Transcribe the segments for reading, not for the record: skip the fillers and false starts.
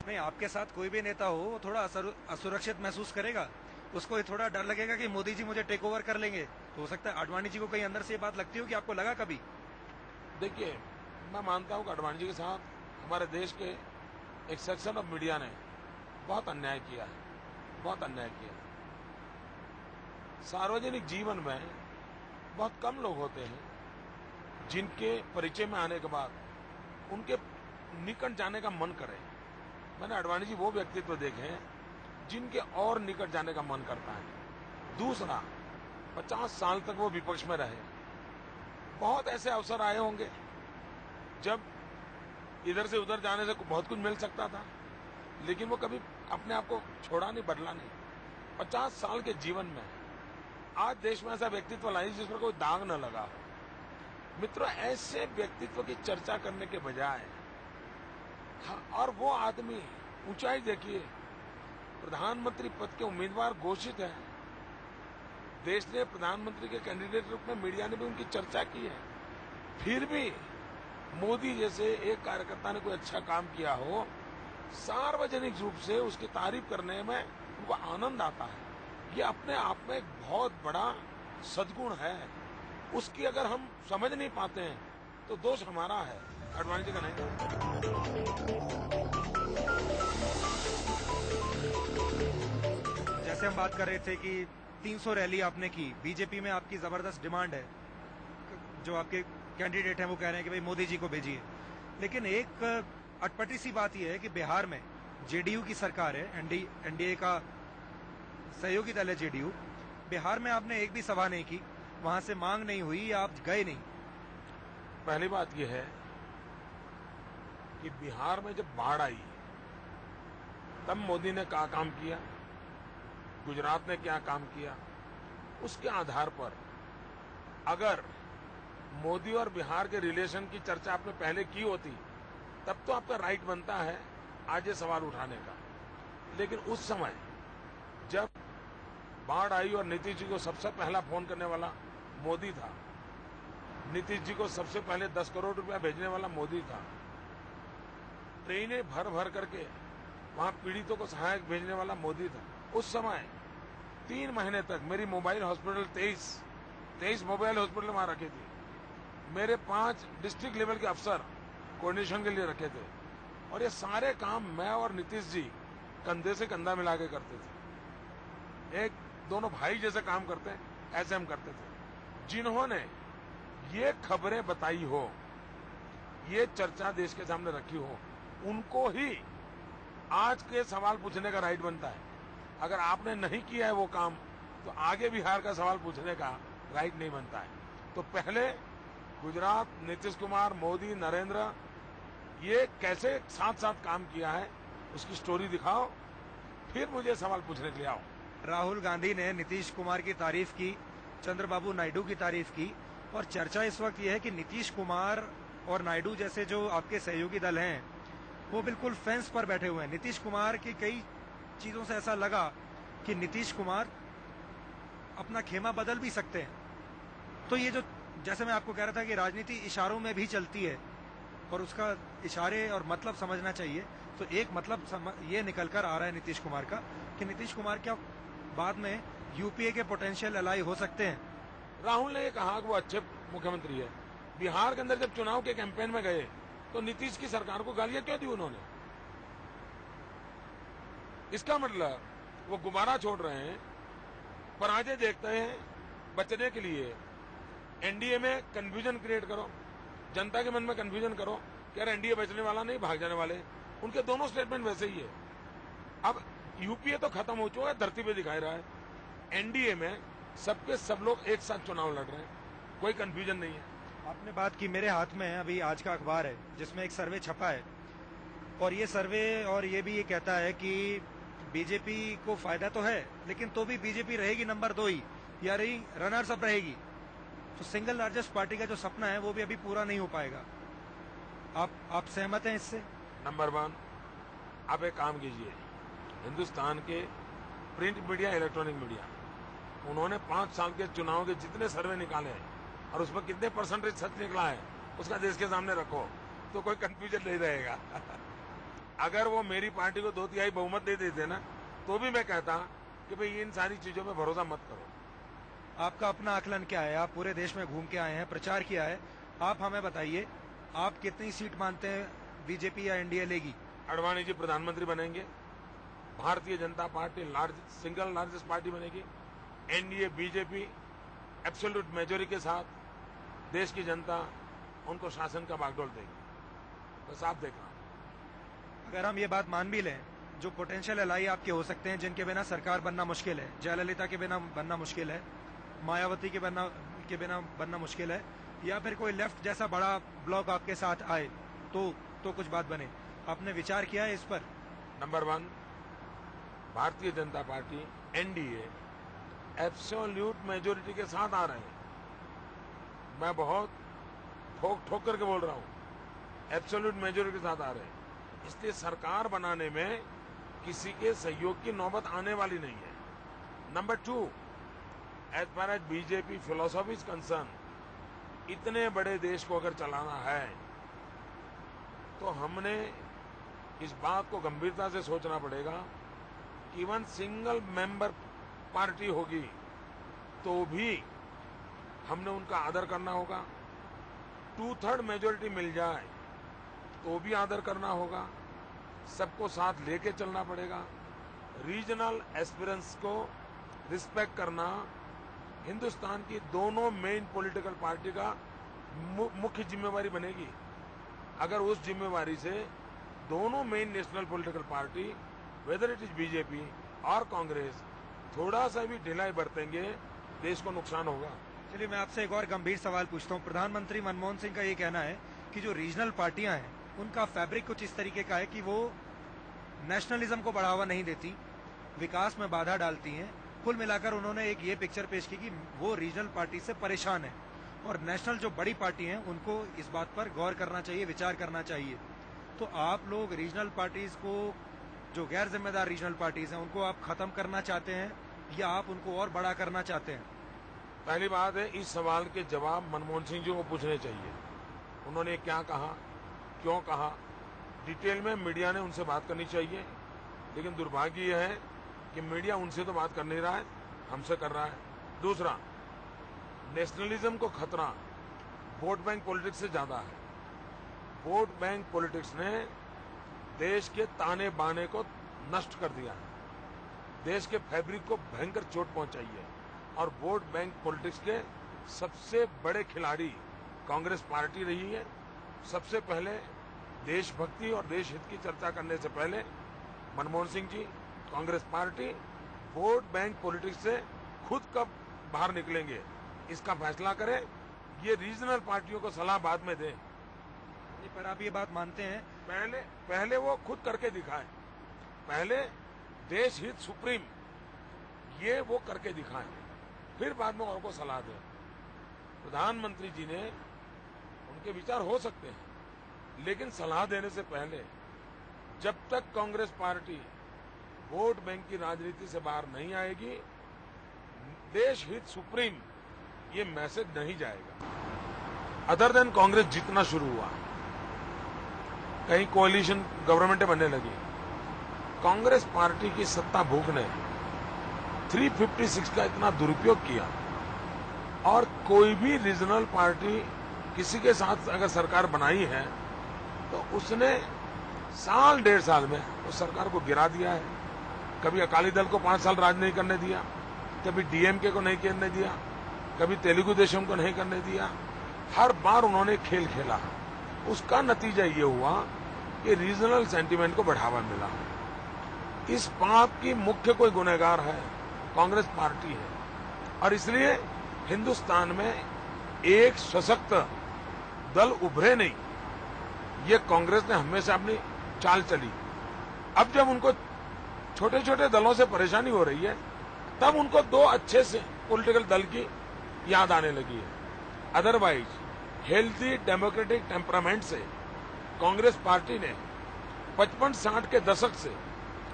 नहीं, आपके साथ कोई भी नेता हो वो थोड़ा असुरक्षित महसूस करेगा। उसको ये थोड़ा डर लगेगा कि मोदी जी मुझे टेक ओवर कर लेंगे। तो हो सकता है आडवाणी जी को कहीं अंदर से ये बात लगती हो कि आपको लगा कभी? देखिए, मैं मानता हूं कि आडवाणी जी के साथ हमारे देश के एक सेक्शन ऑफ मीडिया ने बहुत अन्याय किया है, बहुत अन्याय किया है। सार्वजनिक जीवन में बहुत कम लोग होते हैं जिनके परिचय में आने के बाद उनके निकट जाने का मन करे। मैंने आडवाणी जी वो व्यक्तित्व देखे हैं जिनके और निकट जाने का मन करता है। दूसरा, 50 साल तक वो विपक्ष में रहे। बहुत ऐसे अवसर आए होंगे जब इधर से उधर जाने से बहुत कुछ मिल सकता था, लेकिन वो कभी अपने आप को छोड़ा नहीं, बदला नहीं। 50 साल के जीवन में आज देश में ऐसा व्यक्तित्व लाई जिस पर कोई दाग न लगा हो। मित्रों, ऐसे व्यक्तित्व की चर्चा करने के बजाय, हाँ, और वो आदमी, ऊंचाई देखिए, प्रधानमंत्री पद के उम्मीदवार घोषित है। देश ने प्रधानमंत्री के कैंडिडेट रूप में मीडिया ने भी उनकी चर्चा की है। फिर भी मोदी जैसे एक कार्यकर्ता ने कोई अच्छा काम किया हो, सार्वजनिक रूप से उसकी तारीफ करने में उनको आनंद आता है। ये अपने आप में एक बहुत बड़ा सद्गुण है। उसकी अगर हम समझ नहीं पाते हैं तो दोष हमारा है, आडवाणी जी का नहीं। जैसे हम बात कर रहे थे कि 300 रैली आपने की, बीजेपी में आपकी जबरदस्त डिमांड है, जो आपके कैंडिडेट हैं वो कह रहे हैं कि भाई मोदी जी को भेजिए। लेकिन एक अटपटी सी बात यह है कि बिहार में जेडीयू की सरकार है, एनडीए का सहयोगी दल है जेडीयू। बिहार में आपने एक भी सभा नहीं की, वहां से मांग नहीं हुई, आप गए नहीं। पहली बात यह है कि बिहार में जब बाढ़ आई तब मोदी ने क्या काम किया, गुजरात ने क्या काम किया, उसके आधार पर अगर मोदी और बिहार के रिलेशन की चर्चा आपने पहले की होती तब तो आपका राइट बनता है आज ये सवाल उठाने का। लेकिन उस समय जब बाढ़ आई और नीतीश जी को सबसे पहला फोन करने वाला मोदी था, नीतीश जी को सबसे पहले 10 करोड़ रुपया भेजने वाला मोदी था, ट्रेनें भर भर करके वहां पीड़ितों को सहायक भेजने वाला मोदी था। उस समय 3 महीने तक मेरी मोबाइल हॉस्पिटल 23 मोबाइल हॉस्पिटल वहां रखे थे। मेरे 5 डिस्ट्रिक्ट लेवल के अफसर कोऑर्डिनेशन के लिए रखे थे, और ये सारे काम मैं और नीतीश जी कंधे से कंधा मिला के करते थे। एक दोनों भाई जैसे काम करते हैं, ऐसे हम करते थे। जिन्होंने ये खबरें बताई हो, ये चर्चा देश के सामने रखी हो, उनको ही आज के सवाल पूछने का राइट बनता है। अगर आपने नहीं किया है वो काम तो आगे बिहार का सवाल पूछने का राइट नहीं बनता है। तो पहले गुजरात, नीतीश कुमार, मोदी, नरेंद्र, ये कैसे साथ साथ काम किया है उसकी स्टोरी दिखाओ, फिर मुझे सवाल पूछने के लिए आओ। राहुल गांधी ने नीतीश कुमार की तारीफ की, चंद्रबाबू नायडू की तारीफ की, और चर्चा इस वक्त यह है कि नीतीश कुमार और नायडू जैसे जो आपके सहयोगी दल हैं वो बिल्कुल फेंस पर बैठे हुए हैं। नीतीश कुमार की कई चीजों से ऐसा लगा कि नीतीश कुमार अपना खेमा बदल भी सकते हैं। तो ये जो, जैसे मैं आपको कह रहा था कि राजनीति इशारों में भी चलती है और उसका इशारे और मतलब समझना चाहिए, तो एक मतलब ये निकल कर आ रहा है नीतीश कुमार का कि नीतीश कुमार क्या बाद में यूपीए के पोटेंशियल एलाई हो सकते हैं। राहुल ने ये कहा कि वो अच्छे मुख्यमंत्री है। बिहार के अंदर जब चुनाव के कैंपेन में गए तो नीतीश की सरकार को गालियां क्यों दी उन्होंने? इसका मतलब वो गुब्बारा छोड़ रहे हैं, पराजय देखते हैं बचने के लिए। एनडीए में कंफ्यूजन क्रिएट करो, जनता के मन में कंफ्यूजन करो कि यार एनडीए बचने वाला नहीं, भाग जाने वाले। उनके दोनों स्टेटमेंट वैसे ही है। अब यूपीए तो खत्म हो चुका है, धरती पे दिखाई रहा है। एनडीए में सबके सब लोग एक साथ चुनाव लड़ रहे हैं, कोई कंफ्यूजन नहीं है। आपने बात की, मेरे हाथ में अभी आज का अखबार है जिसमें एक सर्वे छपा है, और ये सर्वे और ये भी ये कहता है कि बीजेपी को फायदा तो है लेकिन तो भी बीजेपी रहेगी नंबर 2 ही, या रही रनर्स अप रहेगी। तो सिंगल लार्जेस्ट पार्टी का जो सपना है वो भी अभी पूरा नहीं हो पाएगा। आप सहमत हैं इससे? नंबर 1, आप एक काम कीजिए, हिंदुस्तान के प्रिंट मीडिया, इलेक्ट्रॉनिक मीडिया, उन्होंने 5 साल के चुनाव के जितने सर्वे निकाले हैं और उसमें कितने परसेंटेज सच निकला है उसका देश के सामने रखो, तो कोई कंफ्यूजन नहीं रहेगा। अगर वो मेरी पार्टी को 2/3 बहुमत दे देते ना, तो भी मैं कहता कि भाई इन सारी चीजों में भरोसा मत करो। आपका अपना आकलन क्या है? आप पूरे देश में घूम के आए हैं, प्रचार किया है, आप हमें बताइए, आप कितनी सीट मानते हैं बीजेपी या एनडीए लेगी? आडवाणी जी प्रधानमंत्री बनेंगे, Bharatiya Janata party single largest party बनेगी, एनडीए बीजेपी एब्सोल्यूट मेजोरिटी के साथ देश की जनता उनको शासन का बागडोर देगी। बस आप देखना। अगर हम ये बात मान भी लें, जो पोटेंशियल एलाई आपके हो सकते हैं, जिनके बिना सरकार बनना मुश्किल है, जयललिता के बिना बनना मुश्किल है, मायावती के बिना बनना मुश्किल है, या फिर कोई लेफ्ट जैसा बड़ा ब्लॉक आपके साथ आए तो कुछ बात बने, आपने विचार किया है इस पर? Number 1, Bharatiya Janata party NDA absolute majority के साथ आ रहे हैं। मैं बहुत ठोक करके बोल रहा हूं, एब्सोल्यूट मेजोरिटी के साथ आ रहे हैं। इसलिए सरकार बनाने में किसी के सहयोग की नौबत आने वाली नहीं है। Number 2, as far as BJP philosophy is concern, इतने बड़े देश को अगर चलाना है तो हमने इस बात को गंभीरता से सोचना पड़ेगा कि इवन सिंगल मेंबर पार्टी होगी तो भी हमने उनका आदर करना होगा। 2/3 मेजोरिटी मिल जाए तो भी आदर करना होगा। सबको साथ लेके चलना पड़ेगा। रीजनल एस्पिरेंस को रिस्पेक्ट करना हिंदुस्तान की दोनों मेन पॉलिटिकल पार्टी का मुख्य जिम्मेवारी बनेगी। अगर उस जिम्मेवारी से दोनों main national political party whether it is BJP और कांग्रेस थोड़ा सा भी ढिलाई बरतेंगे, देश को नुकसान होगा। चलिए मैं आपसे एक और गंभीर सवाल पूछता हूँ। प्रधानमंत्री मनमोहन सिंह का ये कहना है कि जो रीजनल पार्टियां हैं उनका फैब्रिक कुछ इस तरीके का है कि वो नेशनलिज्म को बढ़ावा नहीं देती, विकास में बाधा डालती हैं। कुल मिलाकर उन्होंने एक ये पिक्चर पेश की कि वो रीजनल पार्टी से परेशान है और नेशनल जो बड़ी पार्टी हैं उनको इस बात पर गौर करना चाहिए, विचार करना चाहिए। तो आप लोग रीजनल पार्टीज को, जो गैर जिम्मेदार रीजनल पार्टीज हैं, उनको आप खत्म करना चाहते हैं या आप उनको और बड़ा करना चाहते हैं? पहली बात है, इस सवाल के जवाब मनमोहन सिंह जी को पूछने चाहिए। उन्होंने क्या कहा, क्यों कहा, डिटेल में मीडिया ने उनसे बात करनी चाहिए। लेकिन दुर्भाग्य यह है कि मीडिया उनसे तो बात कर नहीं रहा है, हमसे कर रहा है। दूसरा, नेशनलिज्म को खतरा वोट बैंक पॉलिटिक्स से ज्यादा है। वोट बैंक पॉलिटिक्स ने देश के ताने बाने को नष्ट कर दिया है, देश के फैब्रिक को भयंकर चोट पहुंचाई है। और वोट बैंक पॉलिटिक्स के सबसे बड़े खिलाड़ी कांग्रेस पार्टी रही है। सबसे पहले देशभक्ति और देश हित की चर्चा करने से पहले Manmohan Singh ji, Congress party vote bank politics से खुद कब बाहर निकलेंगे इसका फैसला करें। ये रीजनल पार्टियों को सलाह बाद में दें। पर आप ये बात मानते हैं? पहले वो खुद करके दिखाएं। पहले देश हित सुप्रीम ये वो करके दिखाएं, फिर बाद में और को सलाह दें। प्रधानमंत्री जी ने, उनके विचार हो सकते हैं, लेकिन सलाह देने से पहले जब तक कांग्रेस पार्टी वोट बैंक की राजनीति से बाहर नहीं आएगी, देश हित सुप्रीम ये मैसेज नहीं जाएगा। अदर देन कांग्रेस जितना शुरू हुआ, कहीं कोalition गवर्नमेंटें बनने लगी, कांग्रेस पार्टी की सत्ता भूख ने 356 का इतना दुरुपयोग किया और कोई भी रीजनल पार्टी किसी के साथ अगर सरकार बनाई है तो उसने साल 1.5 साल में उस सरकार को गिरा दिया है। कभी अकाली दल को 5 साल राज नहीं करने दिया, कभी डीएमके को नहीं करने दिया, कभी तेलुगु देशम को नहीं करने दिया। हर बार उन्होंने खेल खेला। उसका नतीजा ये हुआ कि रीजनल सेंटीमेंट को बढ़ावा मिला। इस बात की मुख्य कोई गुनहगार है कांग्रेस पार्टी है। और इसलिए हिंदुस्तान में एक सशक्त दल उभरे नहीं। ये कांग्रेस ने हमेशा अपनी चाल चली। अब जब उनको छोटे छोटे दलों से परेशानी हो रही है, तब उनको 2 अच्छे से पॉलिटिकल दल की याद आने लगी है। अदरवाइज हेल्थी डेमोक्रेटिक टेम्परामेंट से कांग्रेस पार्टी ने 55-60 के दशक से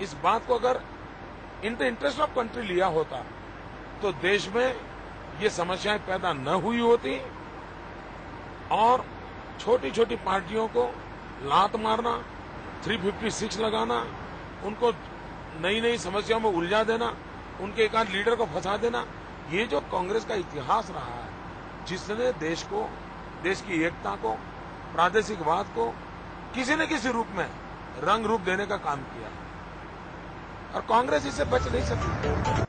इस बात को अगर in the interest of country लिया होता तो देश में ये समस्याएं पैदा न हुई होती और छोटी छोटी पार्टियों को लात मारना, 356 लगाना, उनको नई नई समस्याओं में उलझा देना, उनके एक आध लीडर को फंसा देना, ये जो कांग्रेस का इतिहास रहा है, जिसने देश को, देश की एकता को, प्रादेशिकवाद को किसी न किसी रूप में रंग रूप देने का काम किया, और कांग्रेस इससे बच नहीं सकती।